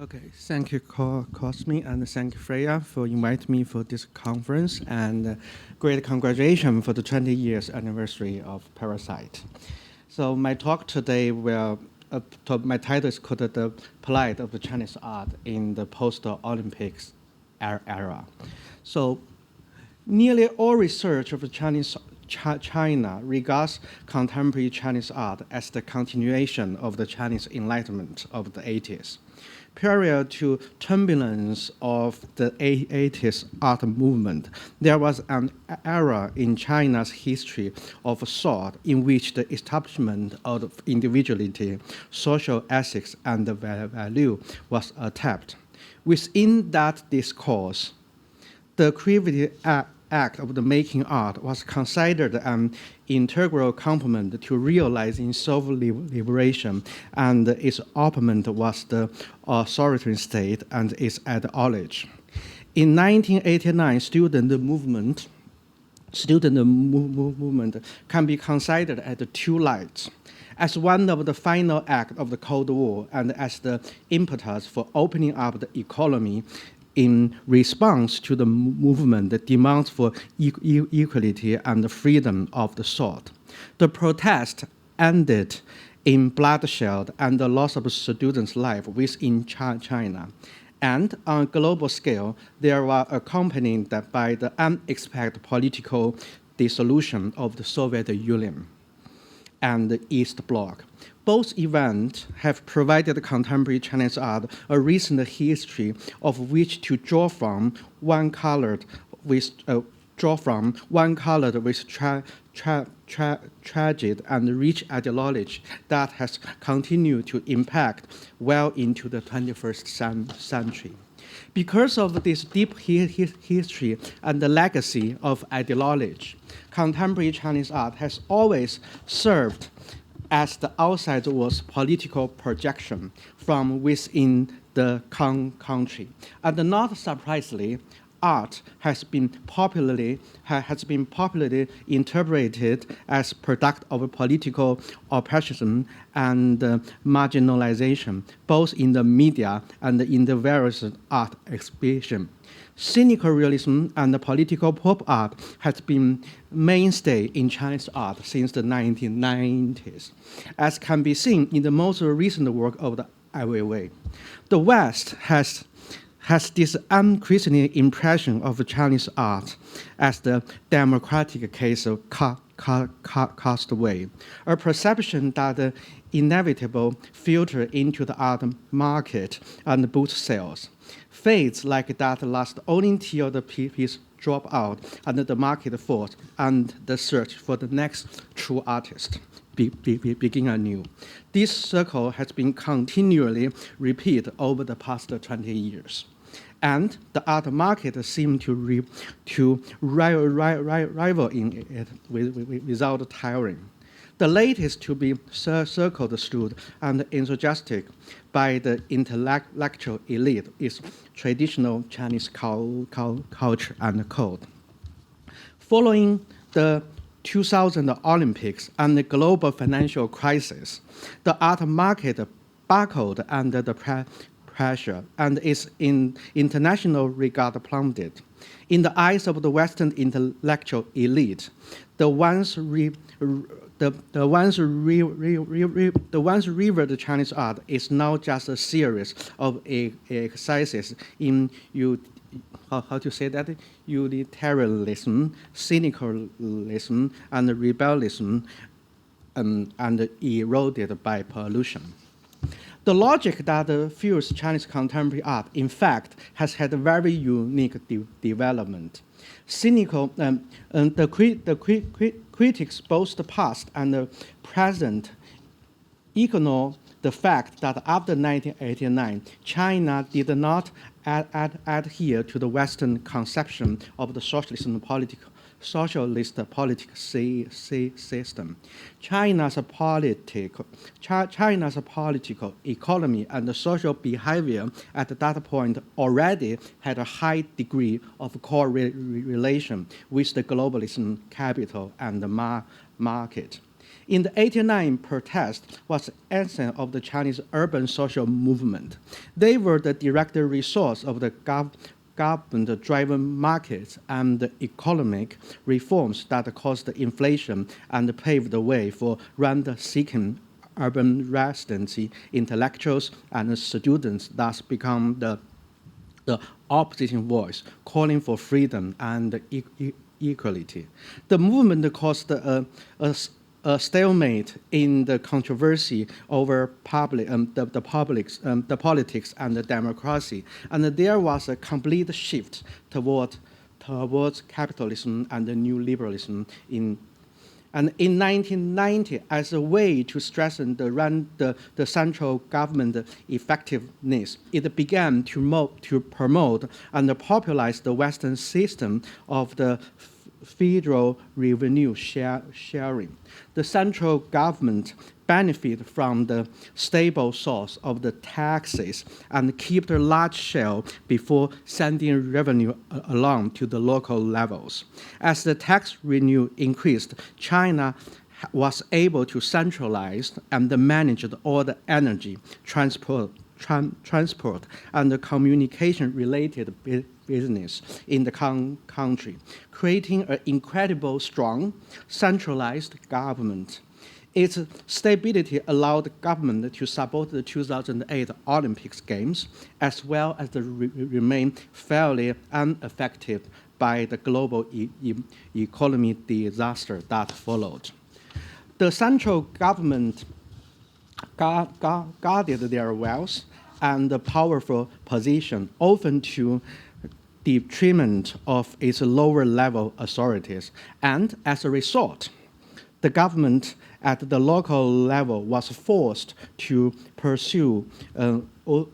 Okay, thank you, Cosme, and thank you, Freya, for inviting me for this conference, and great congratulations for the 20 years anniversary of Parasite. So my talk today my title is called The Plight of the Chinese Art in the Post-Olympics Era. So nearly all research of China regards contemporary Chinese art as the continuation of the Chinese Enlightenment of the 80s. Prior to turbulence of the 80s art movement, there was an era in China's history of thought in which the establishment of individuality, social ethics, and value was attacked. Within that discourse, the creative act of the making art was considered an integral component to realizing self-liberation, and its opponent was the authoritarian state and its ideology. In 1989, student movement can be considered as two lights. As one of the final acts of the Cold War and as the impetus for opening up the economy in response to the movement demands for equality and freedom of the thought. The protest ended in bloodshed and the loss of students' life within China. And on a global scale, they were accompanied by the unexpected political dissolution of the Soviet Union and the East Bloc. Both events have provided contemporary Chinese art a recent history of which to draw from, one colored with tragic and rich ideology that has continued to impact well into the 21st century. Because of this deep history and the legacy of ideology, contemporary Chinese art has always served as the outside world's political projection from within the country. And not surprisingly, art has been popularly interpreted as product of political oppression and marginalization, both in the media and in the various art exhibitions. Cynical realism and political pop art has been mainstay in Chinese art since the 1990s, as can be seen in the most recent work of the Ai Weiwei. The West has this unquestioning impression of Chinese art as the democratic case of castaway, a perception that inevitable filter into the art market and boost sales. Fates like that last only until the piece drop out and the market falls and the search for the next true artist begin anew. This circle has been continually repeated over the past 20 years. And the art market seemed to rival in it without tiring. The latest to be circled through and enthusiastic by the intellectual elite is traditional Chinese culture and code. Following the 2000 Olympics and the global financial crisis, the art market buckled under the pressure and its international regard plummeted. In the eyes of the Western intellectual elite, the ones revered Chinese art is now just a series of exercises in utilitarianism, cynicalism, and rebellism, and eroded by pollution. The logic that fuels Chinese contemporary art, in fact, has had a very unique development. The critics, both the past and the present, ignore the fact that after 1989, China did not adhere to the Western conception of the socialist political system. China's political economy and social behavior at that point already had a high degree of correlation with the globalism, capital, and the market. In the '89 protest was the essence of the Chinese urban social movement. They were the direct result of the government-driven markets and the economic reforms that caused inflation and paved the way for rent-seeking urban residency intellectuals and students, thus become the opposition voice, calling for freedom and equality. The movement caused a stalemate in the controversy over the politics and the democracy, and there was a complete shift towards capitalism and the new liberalism And in 1990, as a way to strengthen the central government effectiveness, it began to promote and popularize the Western system of the federal revenue sharing. The central government benefit from the stable source of the taxes and keep the large share before sending revenue along to the local levels. As the tax revenue increased, China was able to centralize and manage all the energy, transport, and the communication-related business in the country, creating an incredible strong, centralized government. Its stability allowed the government to support the 2008 Olympic Games, as well as to remain fairly unaffected by the global economic disaster that followed. The central government guarded their wealth and the powerful position, often to the detriment of its lower-level authorities, and as a result, the government at the local level was forced to pursue an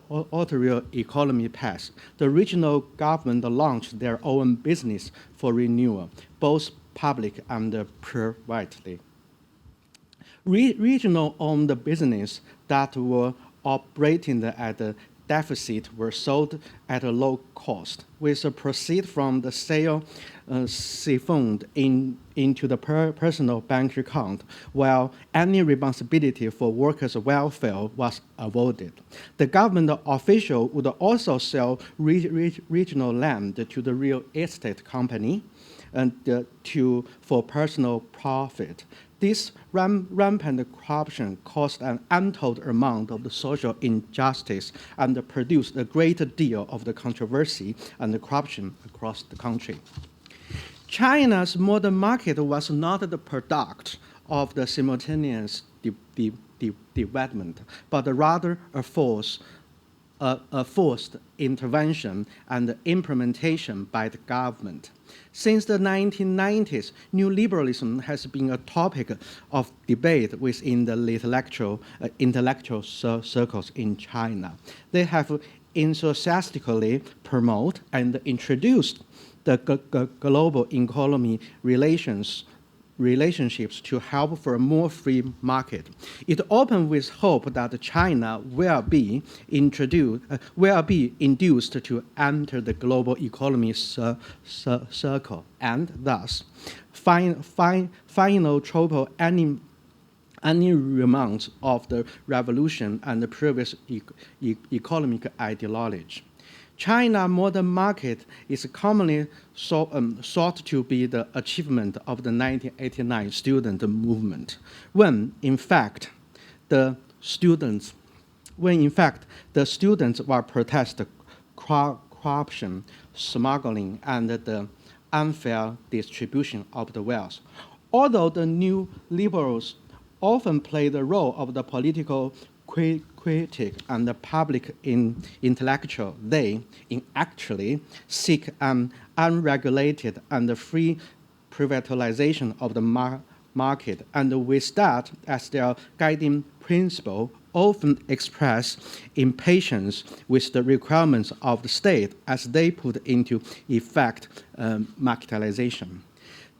authorial economy path. The regional government launched their own business for renewal, both public and privately. Regional-owned business that were operating at a deficit were sold at a low cost, with the proceeds from the sale siphoned into the personal bank account, while any responsibility for workers' welfare was avoided. The government official would also sell regional land to the real estate company and for personal profit. This rampant corruption caused an untold amount of the social injustice and produced a great deal of the controversy and the corruption across the country. China's modern market was not the product of the simultaneous development, but rather a forced intervention and implementation by the government. Since the 1990s, new liberalism has been a topic of debate within the intellectual circles in China. They have enthusiastically promoted and introduced the global economy relationships to help for a more free market. It opened with hope that China will be induced to enter the global economy circle and thus final topple any remnants of the revolution and the previous economic ideology. China's modern market is commonly thought to be the achievement of the 1989 student movement, when in fact the students were protesting corruption, smuggling, and the unfair distribution of the wealth. Although the new liberals often play the role of the political critic and the public intellectual, they actually seek an unregulated and free privatization of the market, and with that as their guiding principle, often express impatience with the requirements of the state as they put into effect marketization.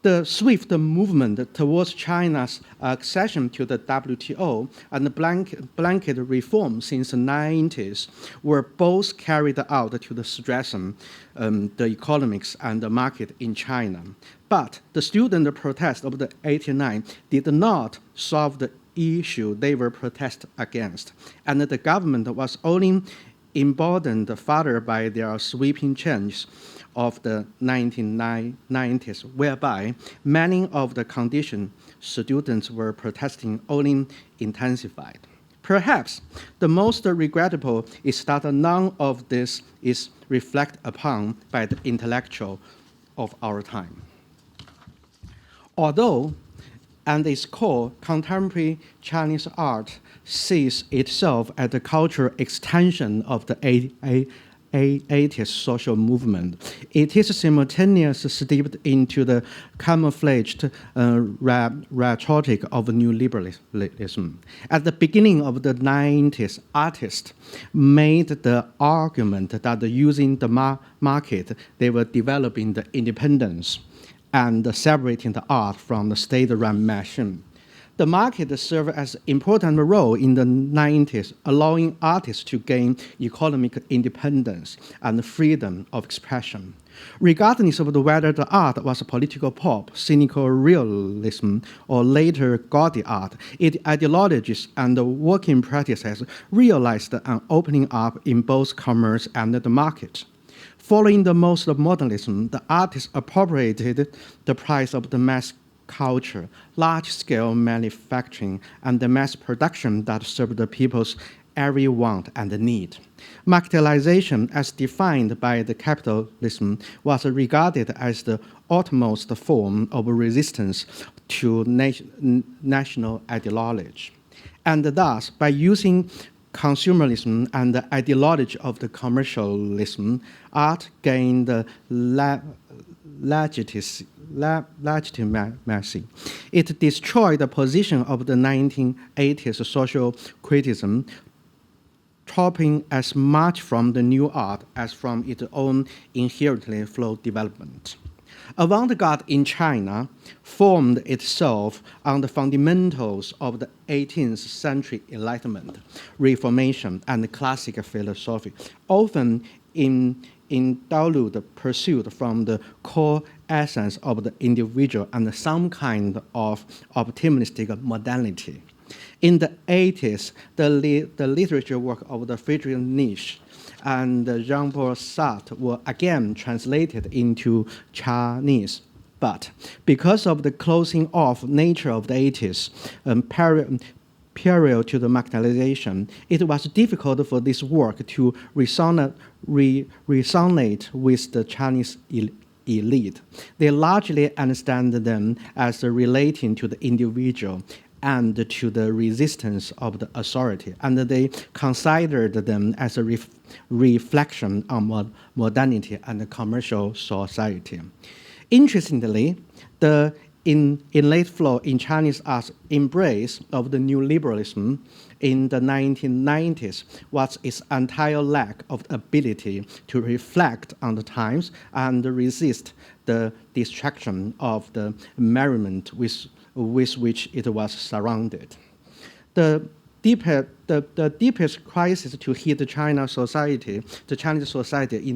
The swift movement towards China's accession to the WTO and the blanket reform since the 90s were both carried out to the strengthen the economics and the market in China. But the student protest of the 89 did not solve the issue they were protest against, and the government was only emboldened further by their sweeping changes of the 1990s, whereby many of the conditions students were protesting only intensified. Perhaps the most regrettable is that none of this is reflected upon by the intellectual of our time. Although, at its core, contemporary Chinese art sees itself as the cultural extension of the 80s social movement, it is simultaneously steeped into the camouflaged rhetoric of new liberalism. At the beginning of the 90s, artists made the argument that using the market, they were developing the independence and separating the art from the state-run machine. The market served as an important role in the 90s, allowing artists to gain economic independence and freedom of expression. Regardless of whether the art was political pop, cynical realism, or later gaudy art, its ideologies and working practices realized an opening up in both commerce and the market. Following the most modernism, the artists appropriated the price of the mass culture, large-scale manufacturing, and the mass production that served the people's every want and need. Marketization, as defined by the capitalism, was regarded as the utmost form of resistance to national ideology. And thus, by using consumerism and the ideology of the commercialism, art gained legitimacy. It destroyed the position of the 1980s social criticism, chopping as much from the new art as from its own inherently flawed development. Avant-garde in China formed itself on the fundamentals of the 18th century Enlightenment, Reformation, and classical philosophy, often in dilute pursuit from the core essence of the individual and some kind of optimistic modernity. In the 80s, the literature work of the Friedrich Nietzsche and Jean-Paul Sartre were again translated into Chinese. But because of the closing off nature of the 80s, period to the marketization, it was difficult for this work to resonate with the Chinese elite. They largely understand them as relating to the individual and to the resistance of the authority, and they considered them as a reflection on modernity and commercial society. Interestingly, the innate flaw in Chinese art's embrace of the new liberalism in the 1990s was its entire lack of ability to reflect on the times and resist the distraction of the merriment with which it was surrounded. The deepest crisis to hit the Chinese society in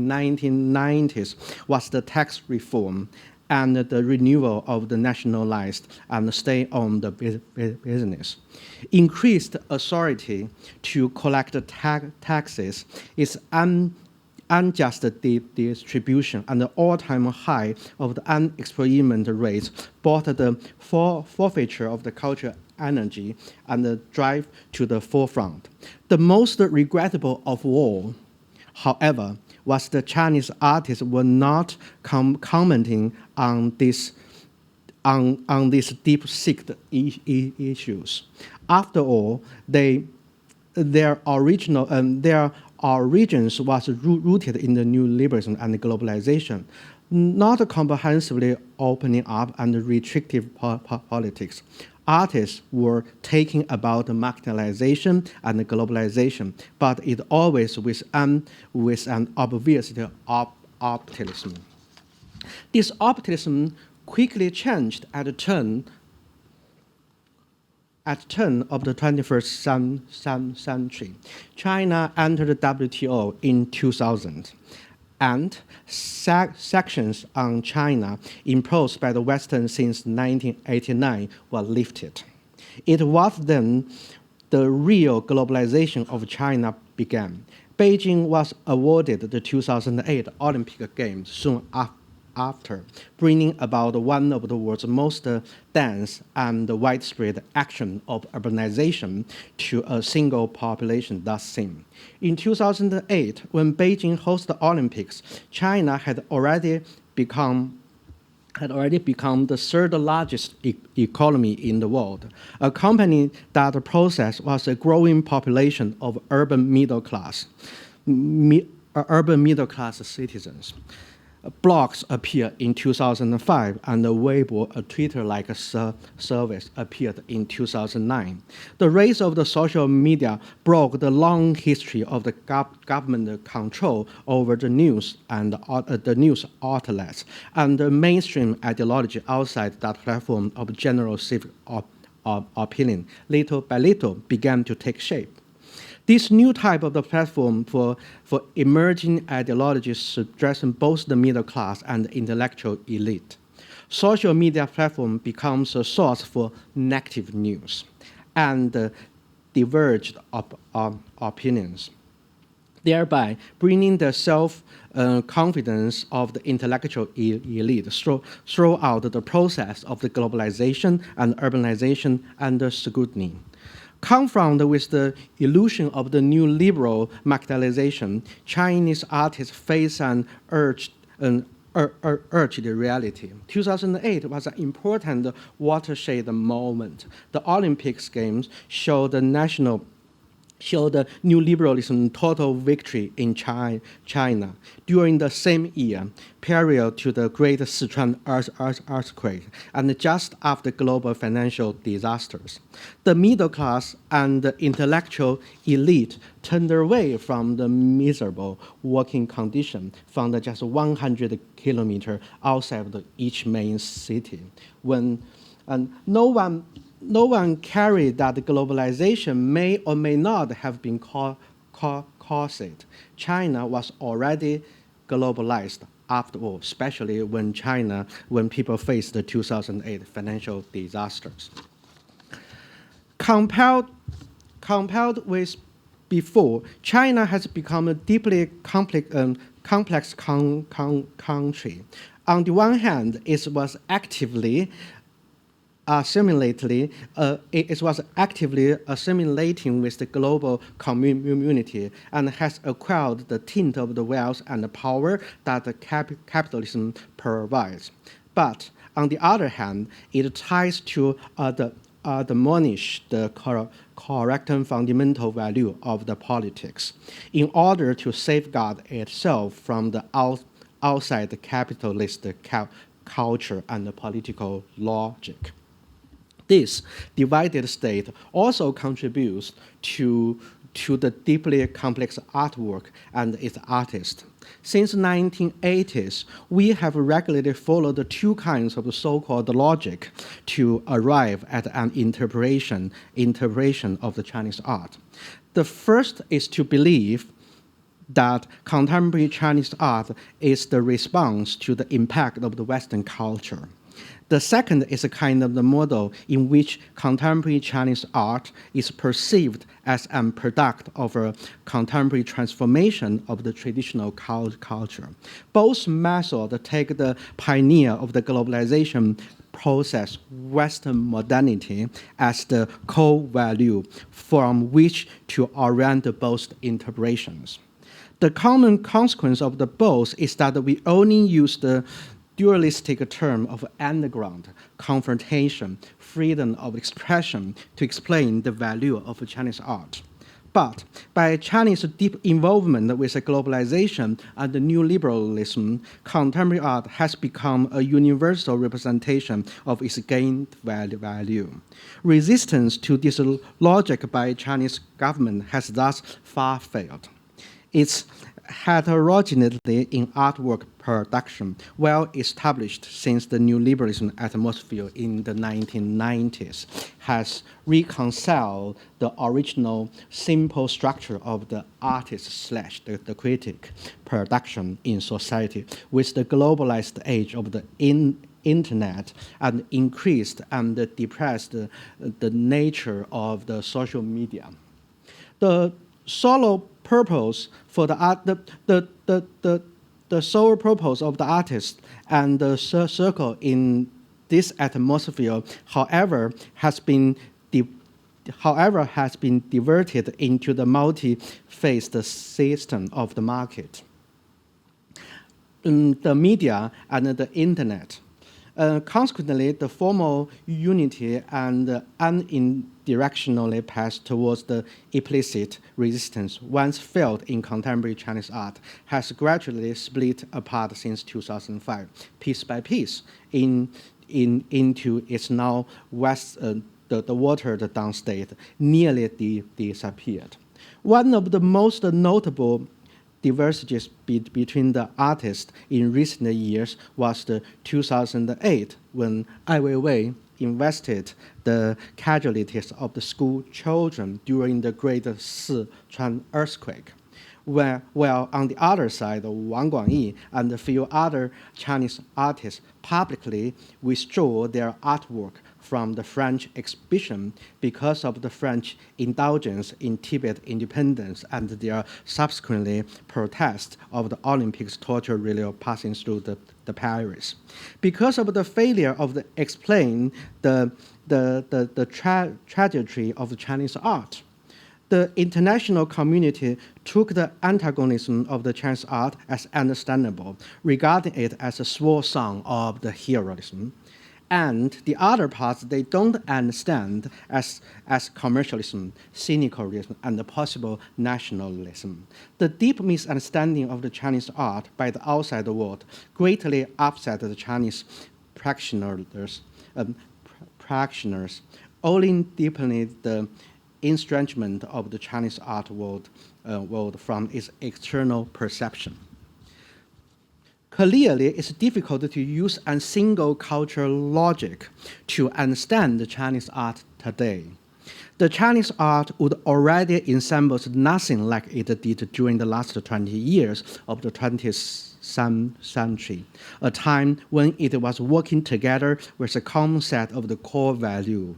1990s was the tax reform and the renewal of the nationalized and state-owned business. Increased authority to collect taxes is unjust distribution and the all-time high of the unemployment rates brought the forfeiture of the cultural energy and the drive to the forefront. The most regrettable of all, however, was the Chinese artists were not commenting on these deep-seated issues. After all, their origins was rooted in the new liberalism and globalization, not comprehensively opening up and restrictive politics. Artists were taking about marketization and globalization, but it always with an obvious optimism. This optimism quickly changed at the turn of the 21st century. China entered the WTO in 2000, and sanctions on China imposed by the Western since 1989 were lifted. It was then the real globalization of China began. Beijing was awarded the 2008 Olympic Games soon after, bringing about one of the world's most dense and widespread action of urbanization to a single population thus seen. In 2008, when Beijing hosted the Olympics, China had already become the third largest economy in the world, accompanying that process was a growing population of urban middle class citizens. Blogs appeared in 2005, and the Weibo, a Twitter-like service, appeared in 2009. The rise of the social media broke the long history of the government control over the news and the news outlets, and the mainstream ideology outside that platform of general civic opinion, little by little, began to take shape. This new type of the platform for emerging ideologies addressing both the middle class and the intellectual elite. Social media platform becomes a source for negative news and diverged opinions, thereby bringing the self-confidence of the intellectual elite throughout the process of the globalization and urbanization under scrutiny. Confronted with the illusion of the new liberal marketization, Chinese artists face an urged reality. 2008 was an important watershed moment. The Olympics Games showed the new liberalism total victory in China. During the same year, period to the Great Sichuan earthquake, and just after global financial disasters, the middle class and the intellectual elite turned away from the miserable working condition found just 100 kilometers outside of each main city. No one carried that globalization may or may not have been caused. China was already globalized after all, especially when people faced the 2008 financial disasters. Compared with before, China has become a deeply complex country. On the one hand, it was actively assimilating with the global community and has acquired the tint of the wealth and the power that the capitalism provides. But on the other hand, it tries to demolish the correct and fundamental value of the politics in order to safeguard itself from the outside capitalist culture and the political logic. This divided state also contributes to the deeply complex artwork and its artists. Since the 1980s, we have regularly followed the two kinds of so-called logic to arrive at an interpretation of the Chinese art. The first is to believe that contemporary Chinese art is the response to the impact of the Western culture. The second is a kind of the model in which contemporary Chinese art is perceived as a product of a contemporary transformation of the traditional culture. Both methods take the pioneer of the globalization process, Western modernity, as the core value from which to orient both interpretations. The common consequence of the both is that we only use the dualistic term of underground, confrontation, freedom of expression to explain the value of Chinese art. But by Chinese deep involvement with the globalization and the new liberalism, contemporary art has become a universal representation of its gained value. Resistance to this logic by Chinese government has thus far failed. Its heterogeneity in artwork production, well established since the new liberalism atmosphere in the 1990s, has reconciled the original simple structure of the artist/the critic production in society with the globalized age of the internet and increased and depressed the nature of the social media. The solo purpose for the art, the sole purpose of the artist and the circle in this atmosphere, however, has been diverted into the multi-phased system of the market. The media and the internet. Consequently, the formal unity and unidirectionally path towards the implicit resistance once felt in contemporary Chinese art has gradually split apart since 2005, piece by piece, into its now the watered down state, nearly disappeared. One of the most notable divergences between the artists in recent years was the 2008 when Ai Weiwei invested the casualties of the school children during the Great Sichuan earthquake. While on the other side, Wang Guangyi and a few other Chinese artists publicly withdrew their artwork from the French exhibition because of the French indulgence in Tibet independence and their subsequently protest of the Olympics torture relay passing through the Paris. Because of the failure of the explain the trajectory of the Chinese art, the international community took the antagonism of the Chinese art as understandable, regarding it as a swan song of the heroism. And the other parts they don't understand as commercialism, cynicalism, and the possible nationalism. The deep misunderstanding of the Chinese art by the outside world greatly upset the Chinese practitioners, only deepening the estrangement of the Chinese art world from its external perception. Clearly, it's difficult to use a single cultural logic to understand the Chinese art today. The Chinese art would already ensemble nothing like it did during the last 20 years of the 20th century, a time when it was working together with a common set of the core values.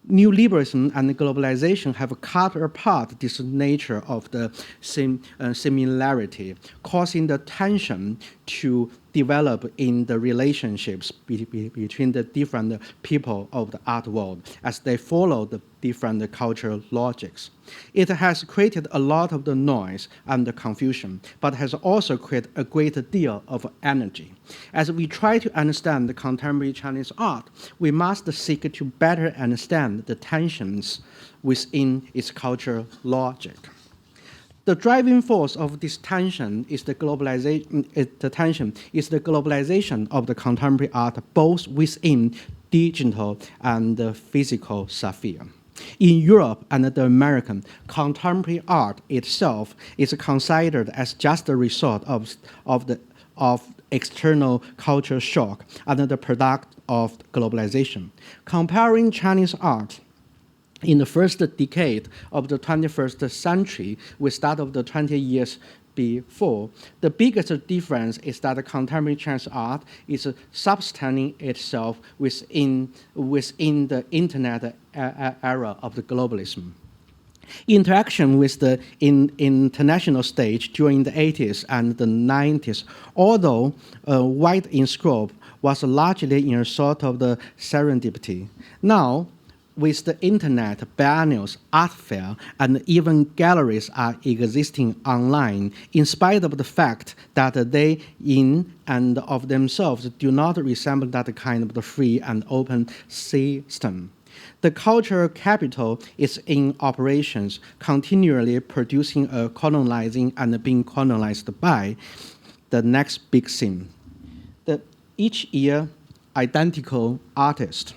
New liberalism and globalization have cut apart this nature of the similarity, causing the tension to develop in the relationships between the different people of the art world as they follow the different cultural logics. It has created a lot of the noise and the confusion, but has also created a great deal of energy. As we try to understand the contemporary Chinese art, we must seek to better understand the tensions within its cultural logic. The driving force of this tension is the globalization. The globalization of the contemporary art, both within digital and the physical sphere. In Europe and the American, contemporary art itself is considered as just a result of external cultural shock and the product of globalization. Comparing Chinese art in the first decade of the 21st century with that of the 20 years before, the biggest difference is that the contemporary Chinese art is substantiating itself within the internet era of the globalism. Interaction with the international stage during the 80s and the 90s, although wide in scope, was largely in a sort of the serendipity. Now, with the internet, biennials, art fair, and even galleries are existing online, in spite of the fact that they, in and of themselves, do not resemble that kind of the free and open system. The cultural capital is in operations, continually producing, colonizing, and being colonized by the next big thing. Each year, identical artists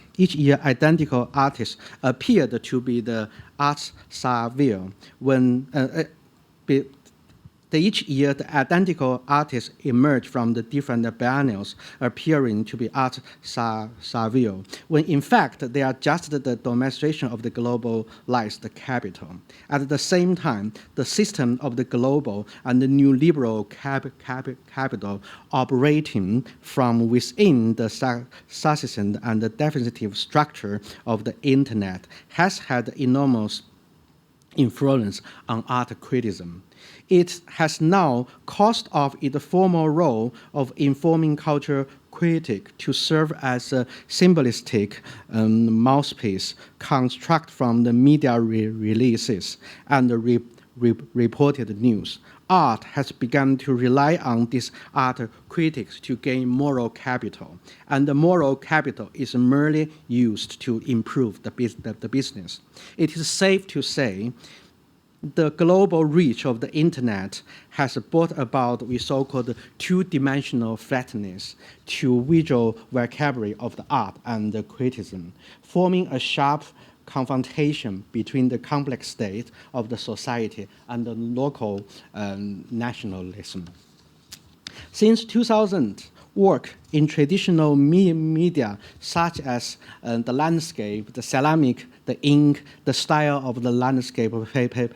appeared to be the arts savior when Each year, the identical artists emerge from the different biennials, appearing to be art savio, when in fact they are just the demonstration of the globalized capital. At the same time, the system of the global and the new liberal capital operating from within the succinct and the definitive structure of the internet has had enormous influence on art criticism. It has now cast off its former role of informing culture critic to serve as a symbolistic mouthpiece construct from the media releases and the reported news. Art has begun to rely on these art critics to gain moral capital, and the moral capital is merely used to improve the business. It is safe to say the global reach of the internet has brought about the so-called two-dimensional flatness to visual vocabulary of the art and the criticism, forming a sharp confrontation between the complex state of the society and the local nationalism. Since 2000, work in traditional media such as the landscape, the ceramic, the ink, the style of the landscape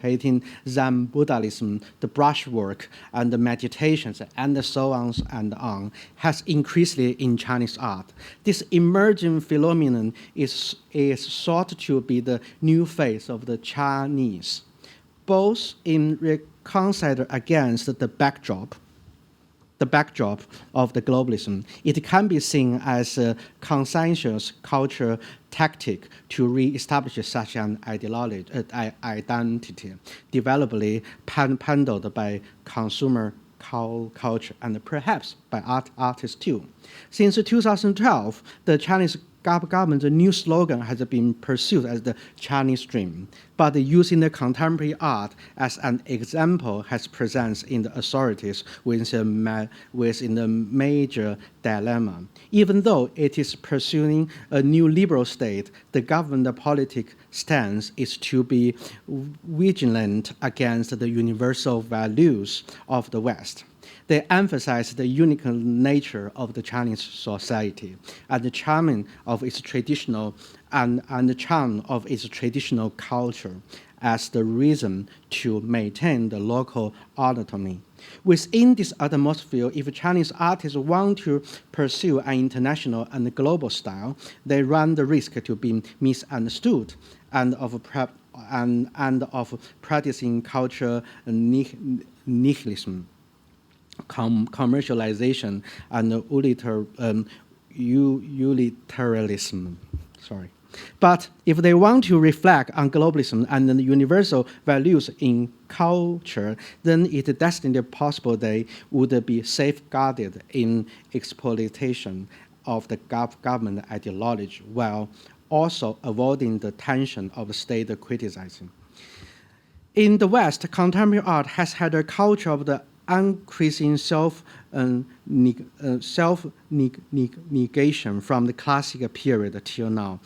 painting, Zen Buddhism, the brushwork, and the meditations, and so on and on, has increasingly in Chinese art. This emerging phenomenon is thought to be the new face of the Chinese, both in reconciled against the backdrop of the globalism. It can be seen as a conscientious culture tactic to re-establish such an identity, developedly handled by consumer culture and perhaps by artists too. Since 2012, the Chinese government's new slogan has been pursued as the Chinese Dream, but using the contemporary art as an example has presents in the authorities within the major dilemma. Even though it is pursuing a new liberal state, the government politic stance is to be vigilant against the universal values of the West. They emphasize the unique nature of the Chinese society and the charm of its traditional culture as the reason to maintain the local autonomy. Within this atmosphere, if Chinese artists want to pursue an international and global style, they run the risk to be misunderstood and of practicing culture nihilism, commercialization, and utilitarianism. But if they want to reflect on globalism and the universal values in culture, then it is definitely possible they would be safeguarded in exploitation of the government ideology while also avoiding the tension of state criticism. In the West, contemporary art has had a culture of the increasing self-negation from the classic period till now.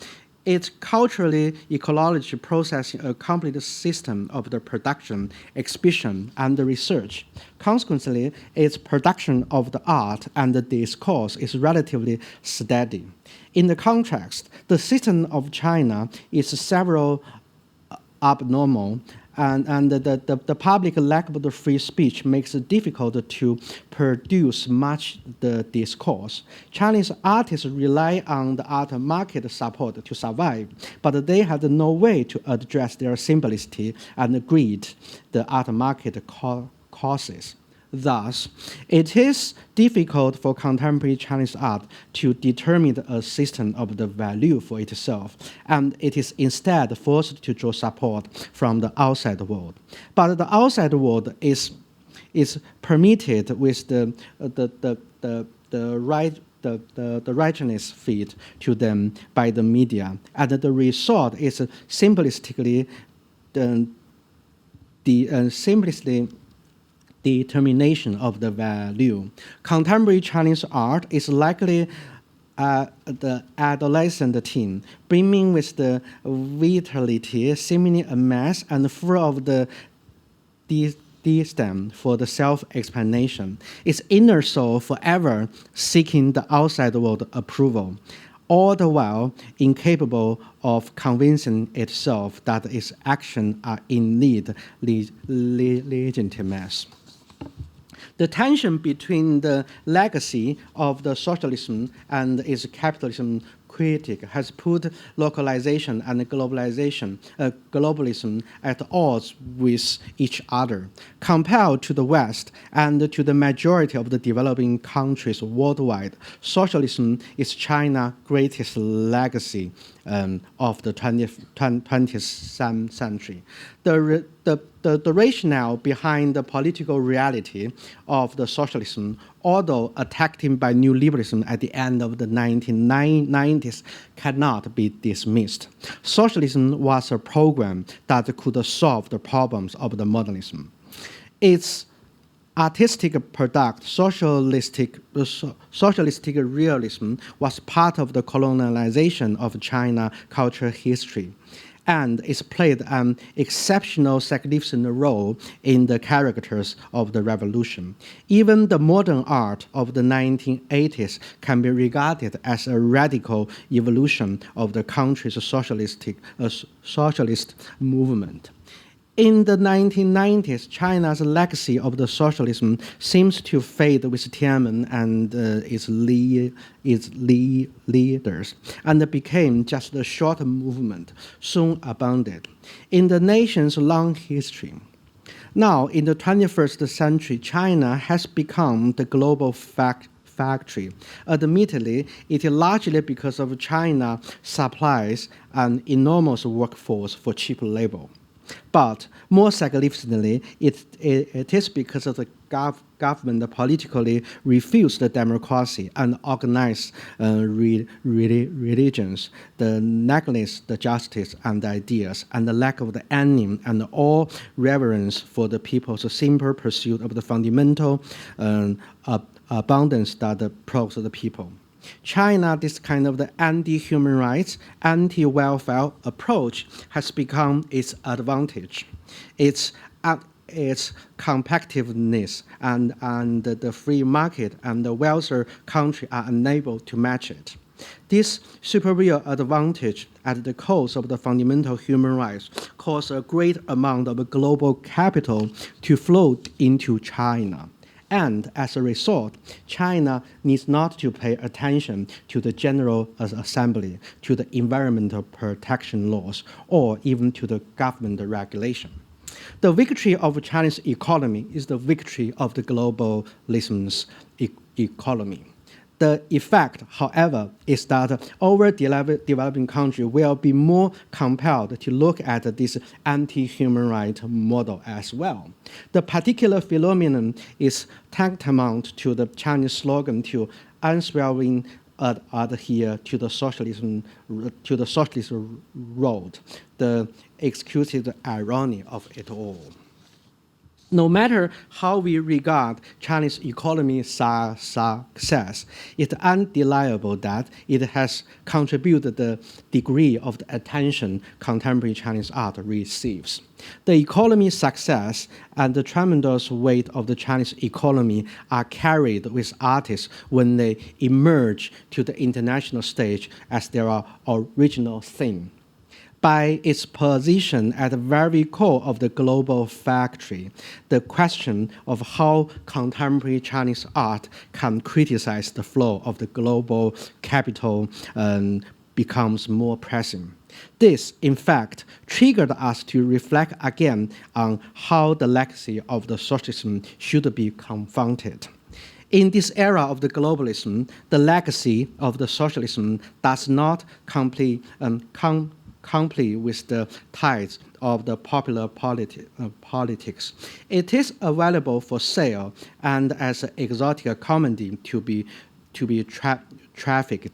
It's culturally ecology processing a complete system of the production, exhibition, and the research. Consequently, its production of the art and the discourse is relatively steady. In the contrast, the system of China is several abnormal, and the public lack of the free speech makes it difficult to produce much the discourse. Chinese artists rely on the art market support to survive, but they had no way to address their simplicity and greed the art market causes. Thus, it is difficult for contemporary Chinese art to determine a system of the value for itself, and it is instead forced to draw support from the outside world. But the outside world is permitted with the righteousness feed to them by the media, and the result is simplistically determination of the value. Contemporary Chinese art is likely the adolescent teen, brimming with the vitality, seemingly a mess, and full of the disdain for the self-explanation, its inner soul forever seeking the outside world approval, all the while incapable of convincing itself that its actions are indeed legitimate. The tension between the legacy of the socialism and its capitalism critique has put localization and globalization, globalism at odds with each other. Compared to the West and to the majority of the developing countries worldwide, socialism is China's greatest legacy of the 20th century. The rationale behind the political reality of the socialism, although attacked by new liberalism at the end of the 1990s, cannot be dismissed. Socialism was a program that could solve the problems of the modernism. Its artistic product, socialistic realism, was part of the colonialization of China cultural history, and it played an exceptional significant role in the characters of the revolution. Even the modern art of the 1980s can be regarded as a radical evolution of the country's socialist movement. In the 1990s, China's legacy of the socialism seems to fade with Tiananmen and its leaders, and became just a short movement, soon abandoned. In the nation's long history, now in the 21st century, China has become the global factory. Admittedly, it is largely because of China supplies an enormous workforce for cheap labor. But more significantly, it is because of the government politically refused the democracy and organized religions, the neglects the justice and the ideas, and the lack of the any and all reverence for the people's simple pursuit of the fundamental abundance that proves the people. China, this kind of the anti-human rights, anti-welfare approach has become its advantage. Its competitiveness and the free market and the wealthier country are unable to match it. This superior advantage at the cost of the fundamental human rights caused a great amount of global capital to flow into China. And as a result, China needs not to pay attention to the General Assembly, to the environmental protection laws, or even to the government regulation. The victory of Chinese economy is the victory of the globalism's economy. The effect, however, is that overdeveloping countries will be more compelled to look at this anti-human rights model as well. The particular phenomenon is tantamount to the Chinese slogan to unswerving adhere to the socialist road, the exquisite irony of it all. No matter how we regard Chinese economy's success, it's undeniable that it has contributed the degree of the attention contemporary Chinese art receives. The economy's success and the tremendous weight of the Chinese economy are carried with artists when they emerge to the international stage as their original theme. By its position at the very core of the global factory, the question of how contemporary Chinese art can criticize the flow of the global capital becomes more pressing. This, in fact, triggered us to reflect again on how the legacy of the socialism should be confronted. In this era of the globalism, the legacy of the socialism does not complete with the tides of the popular politics. It is available for sale and as an exotic commodity to be trafficked.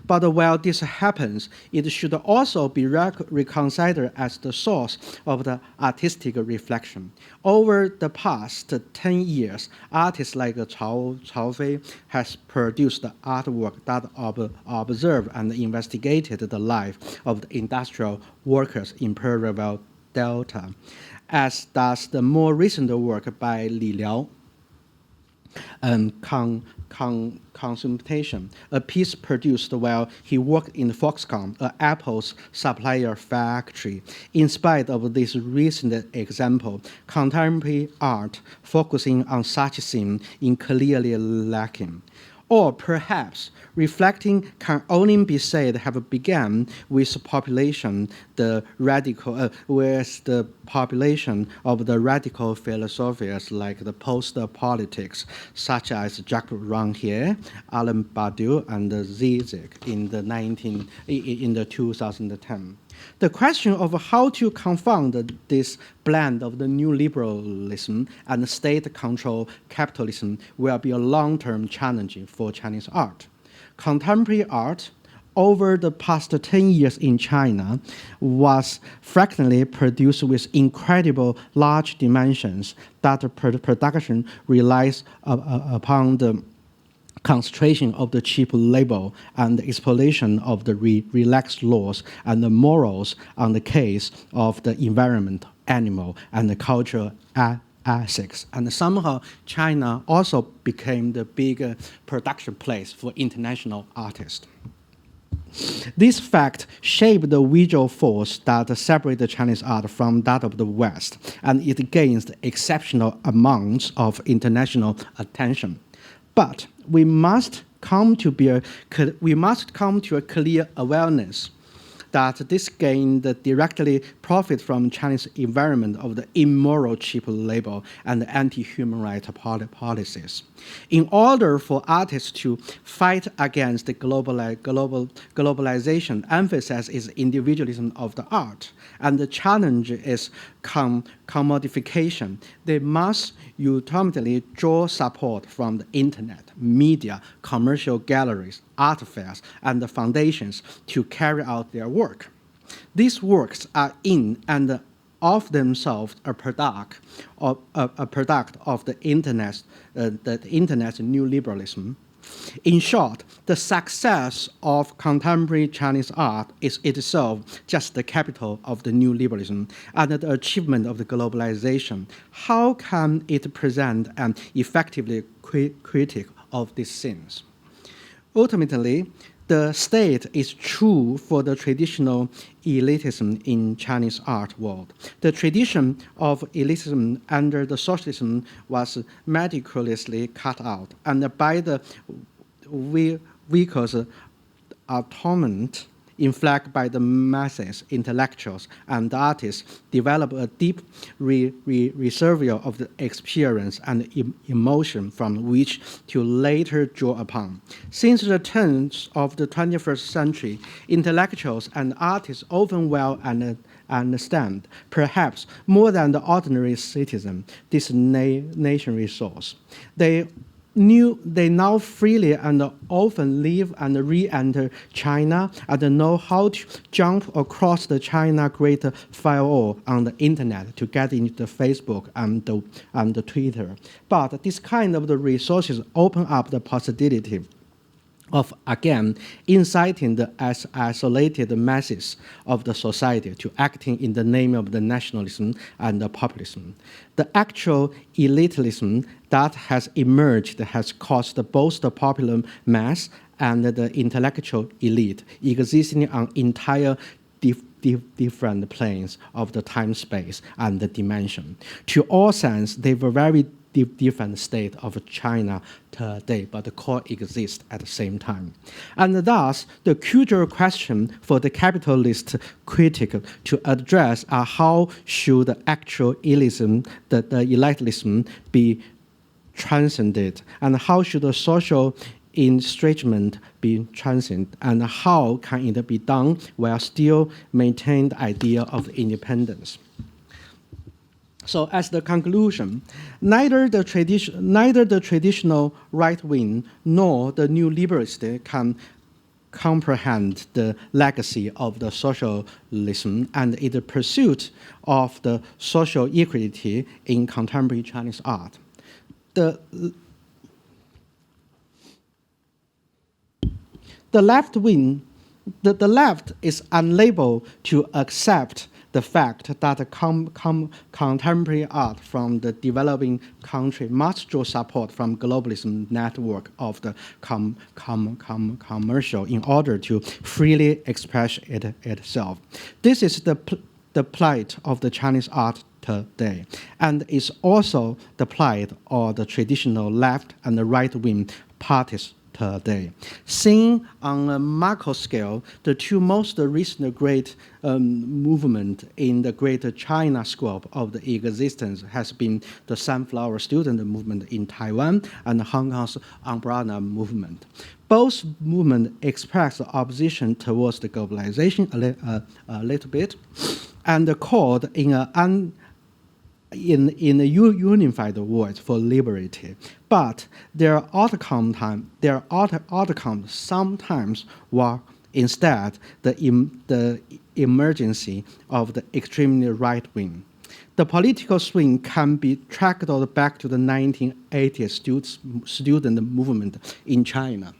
But while this happens, it should also be reconsidered as the source of the artistic reflection. Over the past 10 years, artists like Cao Fei has produced artwork that observed and investigated the life of the industrial workers in Pearl River Delta. as does the more recent work by Li Liao, Consumption, a piece produced while he worked in Foxconn, Apple's supplier factory. In spite of this recent example, contemporary art focusing on such theme is clearly lacking. Or perhaps reflecting can only be said have begun with population with the population of the radical philosophers like the post-politics, such as Jacques Rancière, Alain Badiou, and Zizek in the 2010. The question of how to confound this blend of the new liberalism and state-controlled capitalism will be a long-term challenge for Chinese art. Contemporary art, over the past 10 years in China, was frequently produced with incredible large dimensions that production relies upon the concentration of the cheap labor and the exploitation of the relaxed laws and the morals on the case of the environment, animal, and the cultural ethics. And somehow China also became the big production place for international artists. This fact shaped the visual force that separated Chinese art from that of the West, and it gains exceptional amounts of international attention. But we must come to a clear awareness that this gain directly profit from Chinese environment of the immoral cheap labor and anti-human rights policies. In order for artists to fight against the globalization, emphasis is individualism of the art, and the challenge is commodification. They must ultimately draw support from the internet, media, commercial galleries, art fairs, and the foundations to carry out their work. These works are in and of themselves a product of the internet's new liberalism. In short, the success of contemporary Chinese art is itself just the capital of the new liberalism and the achievement of the globalization. How can it present an effectively critique of these things? Ultimately, the state is true for the traditional elitism in Chinese art world. The tradition of elitism under the socialism was meticulously cut out, and by the vehicles atonement inflagged by the masses, intellectuals, and artists, develop a deep reservoir of the experience and emotion from which to later draw upon. Since the turn of the 21st century, intellectuals and artists often well understand, perhaps more than the ordinary citizen, this nation resource. They now freely and often live and re-enter China and know how to jump across the China Great Firewall on the internet to get into the Facebook and the Twitter. But this kind of the resources open up the possibility of, again, inciting the isolated masses of the society to acting in the name of the nationalism and the populism. The actual elitism that has emerged has caused both the popular mass and the intellectual elite existing on entire different planes of the time, space, and the dimension. To all sense, they were very different state of China today, but coexist at the same time. And thus, the cultural question for the capitalist critic to address are how should the actual elitism, the elitism, be transcended, and how should the social estrangement be transcended, and how can it be done while still maintain the idea of independence. So as the conclusion, neither the traditional right wing nor the new liberalist can comprehend the legacy of the socialism and its pursuit of the social equality in contemporary Chinese art. The left wing, the left is unable to accept the fact that contemporary art from the developing country must draw support from globalism network of the commercial in order to freely express itself. This is the plight of the Chinese art today, and is also the plight of the traditional left and the right-wing parties today. Seen on a macro scale, the two most recent great movements in the Greater China scope of the existence has been the Sunflower Student movement in Taiwan and Hong Kong's Umbrella movement. Both movements express opposition towards the globalization a little bit, and called in a unified world for liberty, but their outcome sometimes were instead the emergency of the extremely right wing. The political swing can be tracked back to the 1980s student movement in China.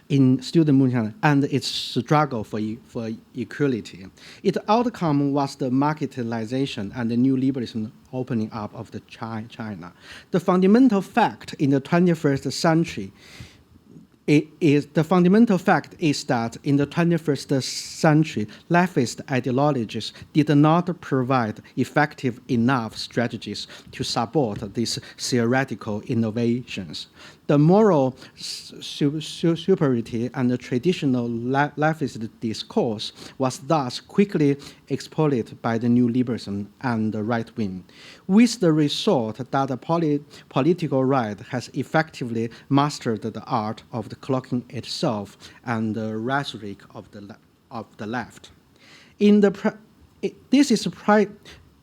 And its struggle for equality. Its outcome was the marketization and the new liberalism opening up of the China. The fundamental fact in the 21st century is that in the 21st century, leftist ideologies did not provide effective enough strategies to support these theoretical innovations. The moral superiority and the traditional leftist discourse was thus quickly exploited by the new liberalism and the right wing, with the result that the political right has effectively mastered the art of the cloaking itself and the rhetoric of the left. This is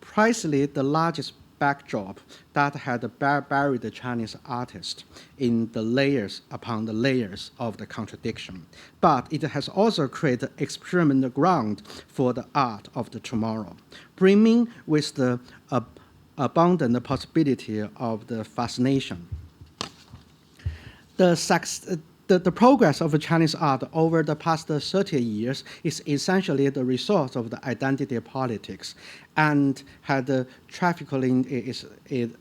precisely the largest backdrop that had buried the Chinese artist in the layers upon the layers of the contradiction. But it has also created experimental ground for the art of the tomorrow, brimming with the abundant possibility of the fascination. The progress of Chinese art over the past 30 years is essentially the result of the identity politics and had trafficking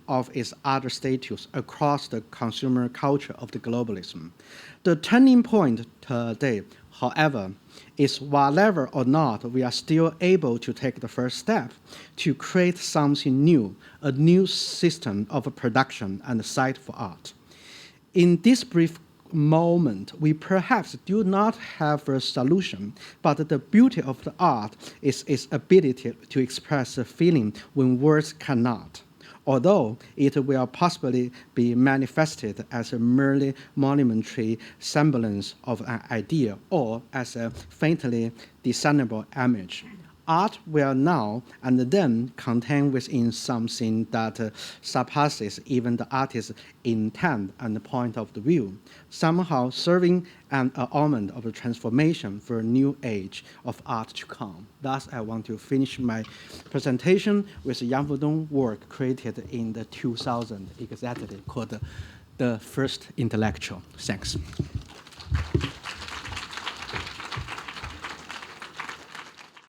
of its other status across the consumer culture of the globalism. The turning point today, however, is whether or not we are still able to take the first step to create something new, a new system of production and site for art. In this brief moment, we perhaps do not have a solution, but the beauty of the art is its ability to express a feeling when words cannot, although it will possibly be manifested as a merely monumentary semblance of an idea or as a faintly discernible image. Art will now and then contain within something that surpasses even the artist's intent and point of view, somehow serving an element of a transformation for a new age of art to come. Thus, I want to finish my presentation with Yang Fudong work created in the 2000 exactly, called The First Intellectual. Thanks.